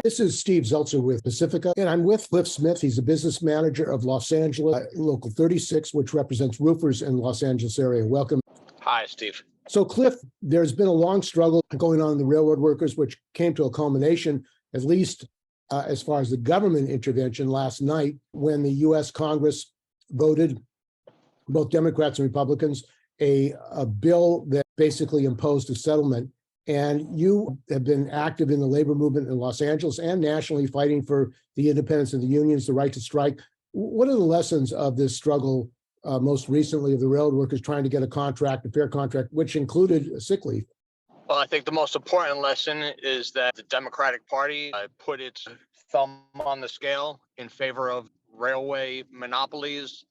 This is Steve Zeltzer with Pacifica, and I'm with Cliff Smith. He's the business manager of Los Angeles, Local 36, which represents roofers in Los Angeles area. Welcome. Hi, Steve. So, Cliff, there's been a long struggle going on in the railroad workers, which came to a culmination, at least as far as the government intervention last night, when the U.S. Congress voted, both Democrats and Republicans, a bill that basically imposed a settlement. And you have been active in the labor movement in Los Angeles and nationally, fighting for the independence of the unions, the right to strike. What are the lessons of this struggle, most recently, of the railroad workers trying to get a contract, a fair contract, which included sick leave? Well, I think the most important lesson is that the Democratic Party put its thumb on the scale in favor of railway monopolies.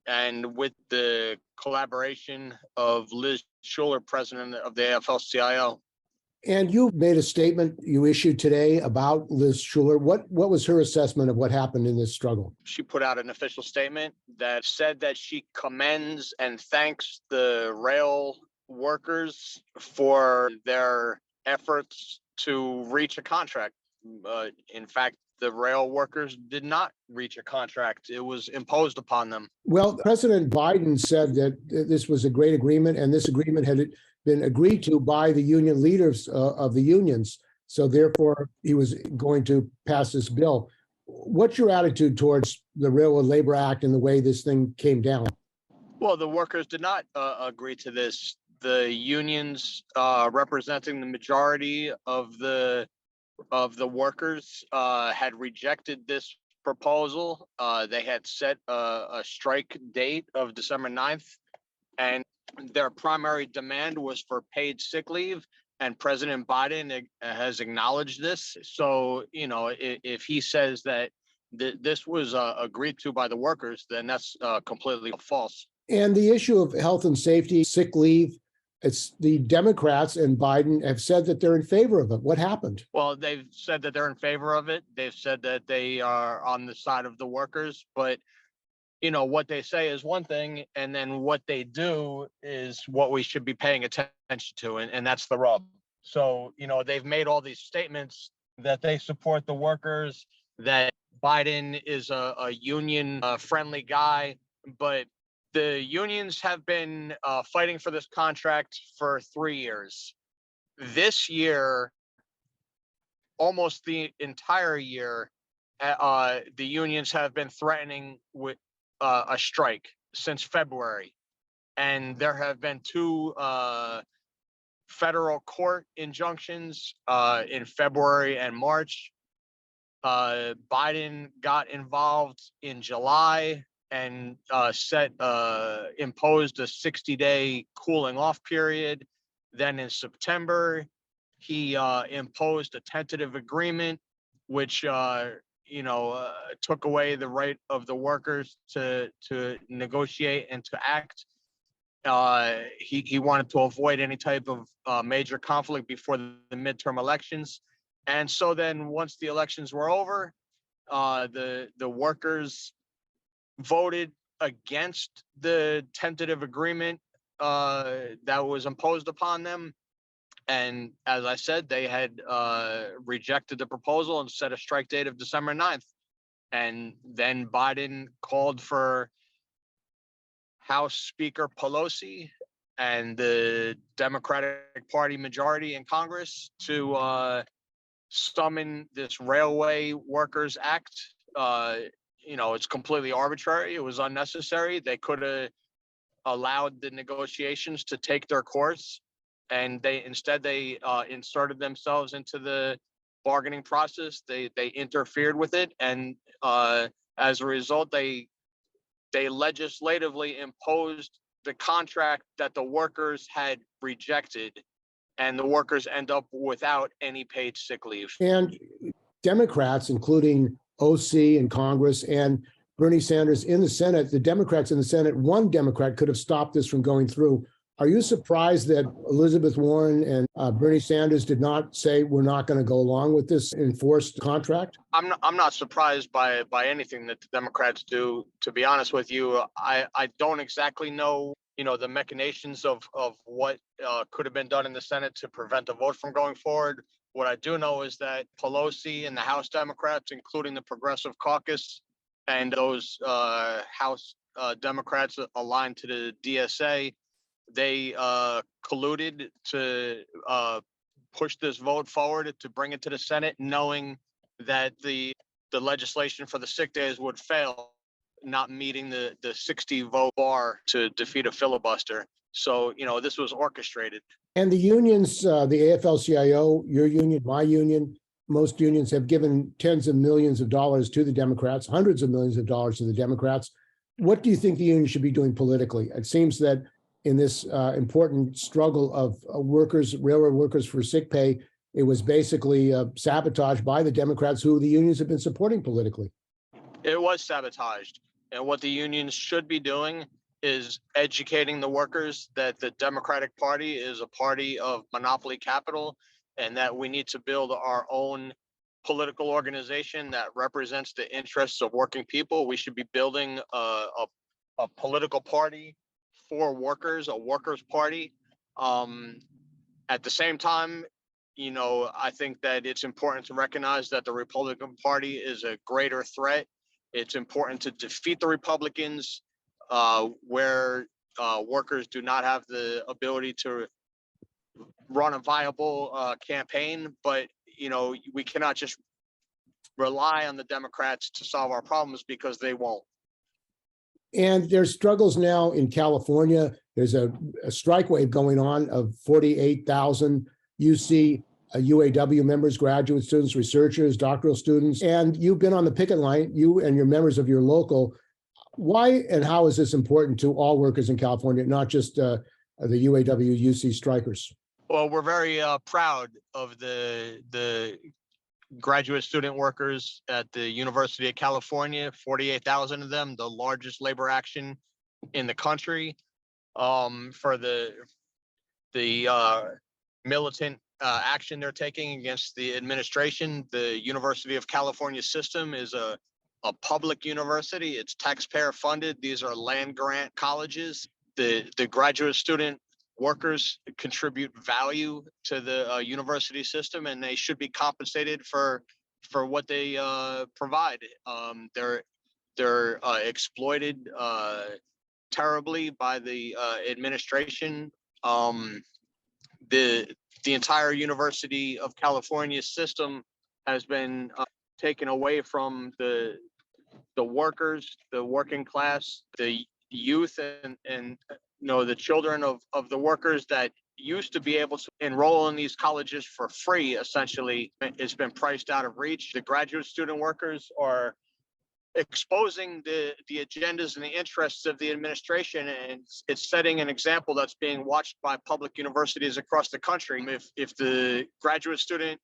And with the collaboration of Liz Schuler, president of the AFL-CIO. And you made a statement you issued today about Liz Schuler. What was her assessment of what happened in this struggle? She put out an official statement that said that she commends and thanks the rail workers for their efforts to reach a contract. In fact, the rail workers did not reach a contract. It was imposed upon them. Well, President Biden said that this was a great agreement, and this agreement had been agreed to by the union leaders of the unions. So therefore, he was going to pass this bill. What's your attitude towards the Railroad Labor Act and the way this thing came down? Well, the workers did not agree to this. The unions representing the majority of the workers had rejected this proposal. They had set a strike date of December 9th, and their primary demand was for paid sick leave. And President Biden has acknowledged this. So, if he says that this was agreed to by the workers, then that's completely false. And the issue of health and safety, sick leave, it's the Democrats and Biden have said that they're in favor of it. What happened? Well, they've said that they're in favor of it. They've said that they are on the side of the workers. But, what they say is one thing, and then what they do is what we should be paying attention to. And that's the rub. So, they've made all these statements that they support the workers, that Biden is a union friendly guy. But the unions have been fighting for this contract for 3 years. This year, almost the entire year, the unions have been threatening with a strike since February. And there have been two federal court injunctions in February and March. Biden got involved in July and imposed a 60-day cooling off period. Then in September, he imposed a tentative agreement, which took away the right of the workers to negotiate and to act. He wanted to avoid any type of major conflict before the midterm elections. And so then once the elections were over, the workers voted against the tentative agreement that was imposed upon them. And as I said, they had rejected the proposal and set a strike date of December 9th. And then Biden called for House Speaker Pelosi and the Democratic Party majority in Congress to summon this Railway Workers Act. It's completely arbitrary. It was unnecessary. They could have allowed the negotiations to take their course, and they inserted themselves into the bargaining process. They interfered with it, and as a result, they legislatively imposed the contract that the workers had rejected, and the workers end up without any paid sick leave. And Democrats, including OC in Congress and Bernie Sanders in the Senate, the Democrats in the Senate, one Democrat could have stopped this from going through. Are you surprised that Elizabeth Warren and Bernie Sanders did not say we're not going to go along with this enforced contract? I'm not surprised by anything that the Democrats do. To be honest with you, I don't exactly know, the machinations of what could have been done in the Senate to prevent the vote from going forward. What I do know is that Pelosi and the House Democrats, including the Progressive Caucus and those House Democrats aligned to the DSA, they colluded to push this vote forward to bring it to the Senate, knowing that the legislation for the sick days would fail, not meeting the 60 vote bar to defeat a filibuster. So, this was orchestrated. And the unions, the AFL-CIO, your union, my union, most unions have given tens of millions of dollars to the Democrats, hundreds of millions of dollars to the Democrats. What do you think the union should be doing politically? It seems that in this important struggle of workers, railroad workers for sick pay, it was basically sabotaged by the Democrats, who the unions have been supporting politically. It was sabotaged. And what the unions should be doing is educating the workers that the Democratic Party is a party of monopoly capital, and that we need to build our own political organization that represents the interests of working people. We should be building a political party for workers, a workers' party. At the same time, I think that it's important to recognize that the Republican Party is a greater threat. It's important to defeat the Republicans where workers do not have the ability to run a viable campaign. But, we cannot just rely on the Democrats to solve our problems, because they won't. And there's struggles now in California. There's a strike wave going on of 48,000 UC UAW members, graduate students, researchers, doctoral students, and you've been on the picket line, you and your members of your local. Why and how is this important to all workers in California, not just the UAW UC strikers? Well, we're very proud of the graduate student workers at the University of California, 48,000 of them, the largest labor action in the country, for the militant action they're taking against the administration. The University of California system is a public university. It's taxpayer funded. These are land grant colleges. The graduate student workers contribute value to the university system, and they should be compensated for what they provide. They're exploited terribly by the administration. The entire University of California system has been taken away from the workers, the working class, the youth, and the children of the workers that used to be able to enroll in these colleges for free. Essentially, it's been priced out of reach. The graduate student workers are exposing the agendas and the interests of the administration, and it's setting an example that's being watched by public universities across the country. If the graduate student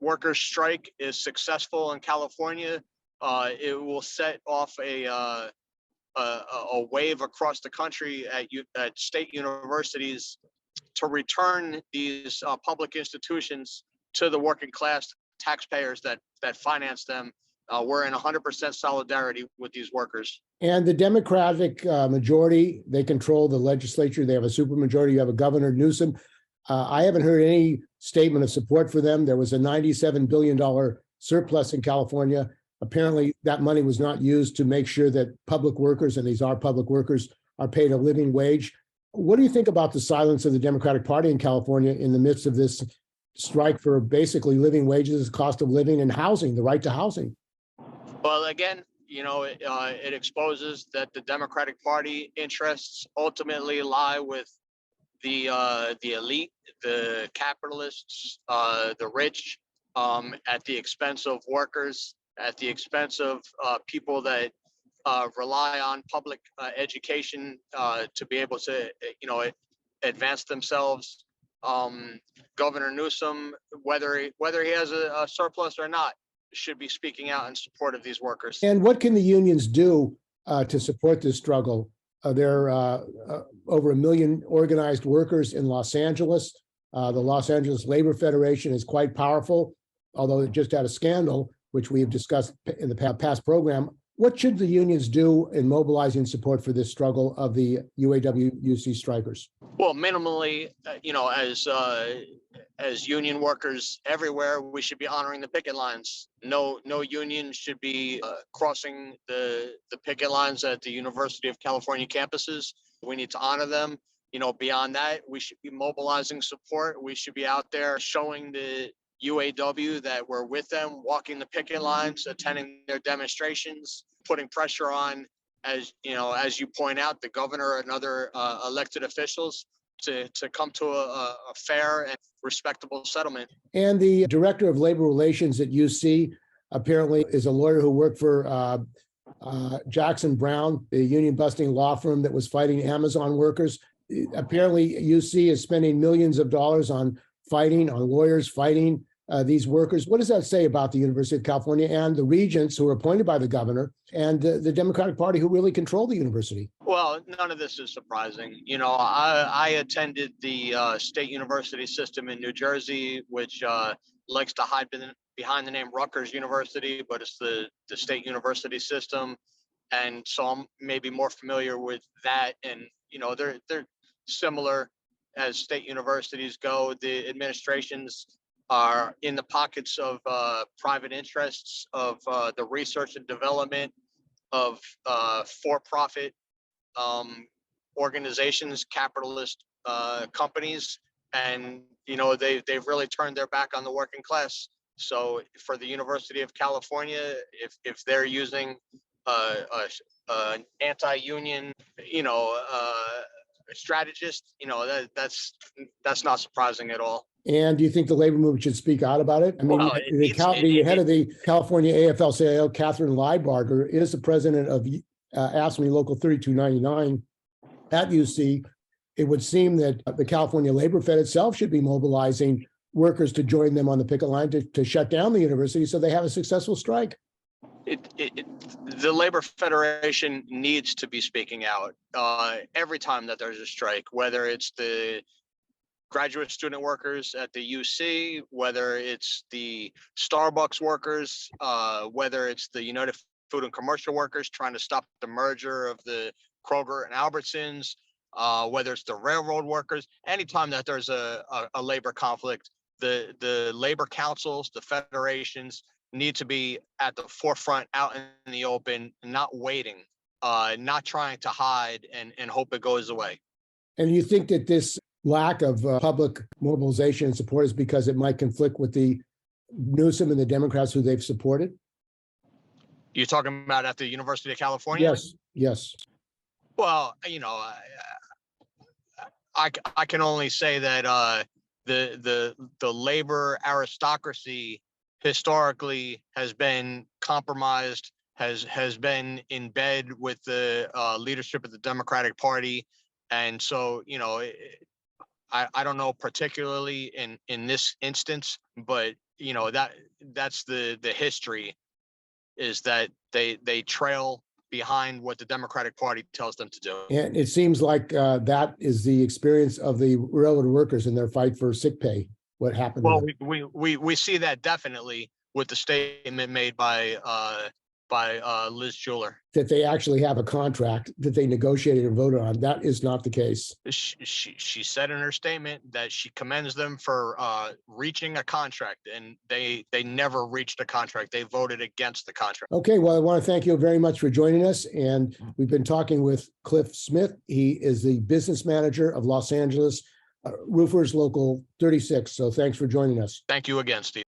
workers strike is successful in California, it will set off a wave across the country at state universities to return these public institutions to the working class taxpayers that finance them. We're in 100% solidarity with these workers. And the Democratic majority, they control the legislature. They have a supermajority. You have a Governor Newsom. I haven't heard any statement of support for them. There was a $97 billion surplus in California. Apparently, that money was not used to make sure that public workers, and these are public workers, are paid a living wage. What do you think about the silence of the Democratic Party in California in the midst of this strike for basically living wages, cost of living, and housing, the right to housing? Well, again, it exposes that the Democratic Party interests ultimately lie with the elite, the capitalists, the rich, at the expense of workers, at the expense of people that rely on public education to be able to, advance themselves. Governor Newsom, whether he has a surplus or not, should be speaking out in support of these workers. And what can the unions do to support this struggle? There are over 1 million organized workers in Los Angeles. The Los Angeles Labor Federation is quite powerful, although it just had a scandal, which we have discussed in the past program, What should the unions do in mobilizing support for this struggle of the UAW-UC strikers? Well, minimally, as union workers everywhere, we should be honoring the picket lines. No union should be crossing the picket lines at the University of California campuses. We need to honor them. Beyond that, we should be mobilizing support. We should be out there showing the UAW that we're with them, walking the picket lines, attending their demonstrations, putting pressure on, as you point out, the governor and other elected officials to come to a fair and respectable settlement. And the director of labor relations at UC apparently is a lawyer who worked for Jackson Brown, the union busting law firm that was fighting Amazon workers. Apparently, UC is spending millions of dollars on lawyers fighting these workers. What does that say about the University of California and the regents who are appointed by the governor and the Democratic Party who really control the university? Well, none of this is surprising. I attended the state university system in New Jersey, which likes to hide behind the name Rutgers University, but it's the state university system. And so I'm maybe more familiar with that. And, they're similar as state universities go. The administrations are in the pockets of private interests, of the research and development of for-profit organizations, capitalist companies, and they've really turned their back on the working class. So for the University of California, if they're using an anti-union, strategist, that's not surprising at all. And do you think the labor movement should speak out about it? I mean, the head of the California AFL-CIO, Catherine Liebarger, is the president of AFSCME Local 3299 at UC. It would seem that the California Labor Fed itself should be mobilizing workers to join them on the picket line to shut down the university so they have a successful strike. The Labor Federation needs to be speaking out every time that there's a strike, whether it's the graduate student workers at the UC, whether it's the Starbucks workers, whether it's the United Food and Commercial workers trying to stop the merger of the Kroger and Albertsons, whether it's the railroad workers. Anytime that there's a labor conflict, the labor councils, the federations need to be at the forefront, out in the open, not waiting, not trying to hide and hope it goes away. And you think that this lack of public mobilization and support is because it might conflict with the Newsom and the Democrats who they've supported? You're talking about at the University of California? Yes. Well, I can only say that the labor aristocracy historically has been compromised, has been in bed with the leadership of the Democratic Party, and so I don't know particularly in this instance, but that's the history, is that they trail behind what the Democratic Party tells them to do. And it seems like that is the experience of the railroad workers in their fight for sick pay. What happened? Well, we see that definitely with the statement made by Liz Schuler. That they actually have a contract that they negotiated and voted on. That is not the case. She said in her statement that she commends them for reaching a contract, and they never reached a contract. They voted against the contract. Okay, well, I want to thank you very much for joining us. And we've been talking with Cliff Smith. He is the business manager of Los Angeles Roofers Local 36. So thanks for joining us. Thank you again, Steve.